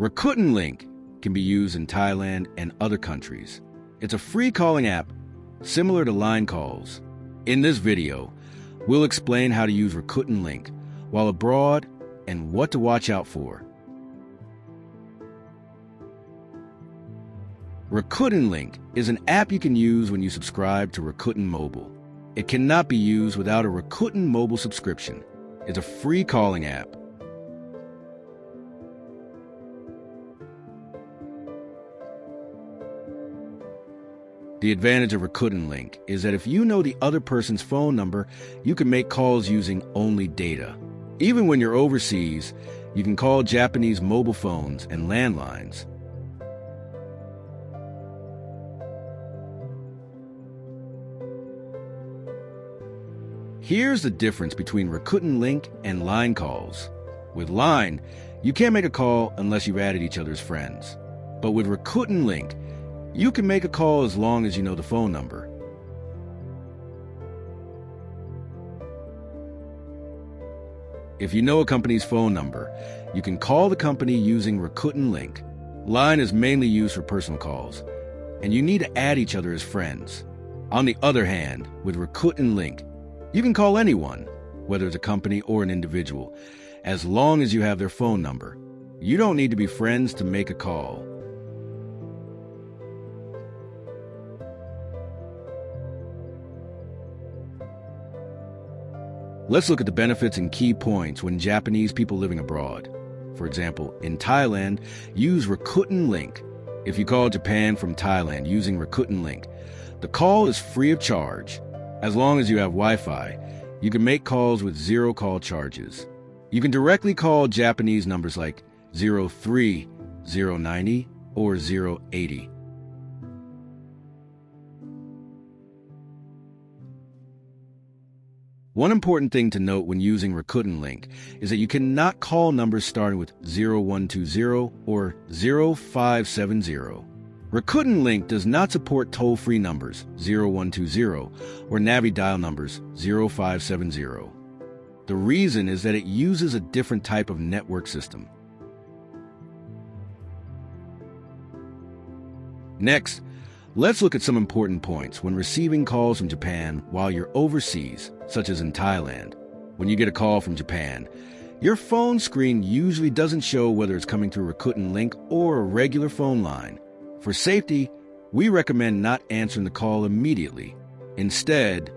Rakuten Link can be used in Thailand and other countries. It's a free calling app similar to line calls. In this video, we'll explain how to use Rakuten Link while abroad and what to watch out for. Rakuten Link is an app you can use when you subscribe to Rakuten Mobile. It cannot be used without a Rakuten Mobile subscription. It's a free calling app. The advantage of Rakuten Link is that if you know the other person's phone number, you can make calls using only data. Even when you're overseas, you can call Japanese mobile phones and landlines. Here's the difference between Rakuten Link and line calls. With Line, you can't make a call unless you've added each other's friends. But with Rakuten Link, you can make a call as long as you know the phone number. If you know a company's phone number, you can call the company using Rakuten Link. Line is mainly used for personal calls, and you need to add each other as friends. On the other hand, with Rakuten Link, you can call anyone, whether it's a company or an individual, as long as you have their phone number. You don't need to be friends to make a call. Let's look at the benefits and key points when Japanese people living abroad. For example, in Thailand, use Rakuten Link. If you call Japan from Thailand using Rakuten Link, the call is free of charge. As long as you have Wi-Fi, you can make calls with zero call charges. You can directly call Japanese numbers like 03, 090, or 080. One important thing to note when using Rakuten Link is that you cannot call numbers starting with 0120 or 0570. Rakuten Link does not support toll-free numbers 0120 or Navi dial numbers 0570. The reason is that it uses a different type of network system. Next, let's look at some important points when receiving calls from Japan while you're overseas, such as in Thailand. When you get a call from Japan, your phone screen usually doesn't show whether it's coming through Rakuten Link or a regular phone line. For safety, we recommend not answering the call immediately. Instead,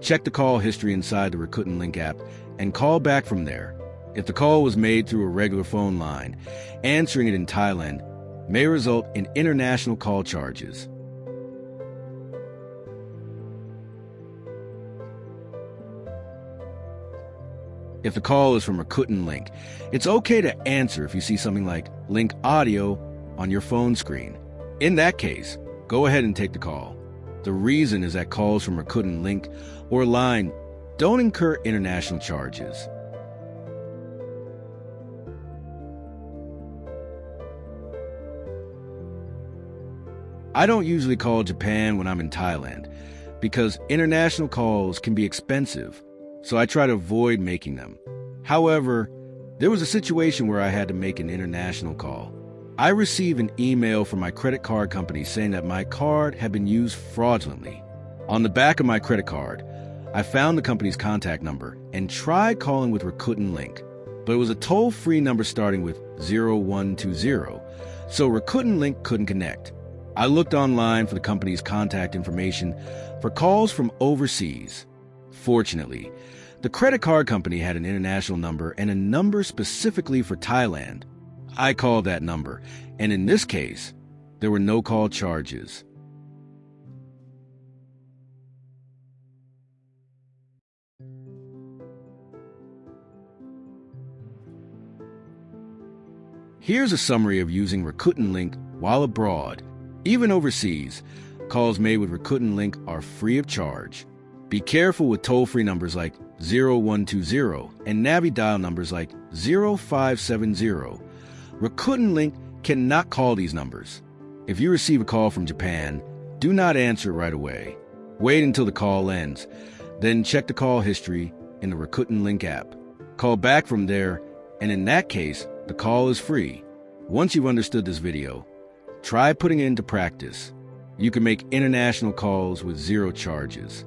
check the call history inside the Rakuten Link app and call back from there. If the call was made through a regular phone line, answering it in Thailand may result in international call charges. If the call is from Rakuten Link, it's okay to answer if you see something like Link Audio on your phone screen. In that case, go ahead and take the call. The reason is that calls from Rakuten Link or Line don't incur international charges. I don't usually call Japan when I'm in Thailand because international calls can be expensive, so I try to avoid making them. However, there was a situation where I had to make an international call. I received an email from my credit card company saying that my card had been used fraudulently. On the back of my credit card, I found the company's contact number and tried calling with Rakuten Link, but it was a toll-free number starting with 0120, so Rakuten Link couldn't connect. I looked online for the company's contact information for calls from overseas. Fortunately, the credit card company had an international number and a number specifically for Thailand. I called that number, and in this case, there were no call charges. Here's a summary of using Rakuten Link while abroad. Even overseas, calls made with Rakuten Link are free of charge. Be careful with toll-free numbers like 0120 and Navi dial numbers like 0570. Rakuten Link cannot call these numbers. If you receive a call from Japan, do not answer it right away. Wait until the call ends, then check the call history in the Rakuten Link app. Call back from there, and in that case, the call is free. Once you've understood this video, try putting it into practice. You can make international calls with zero charges.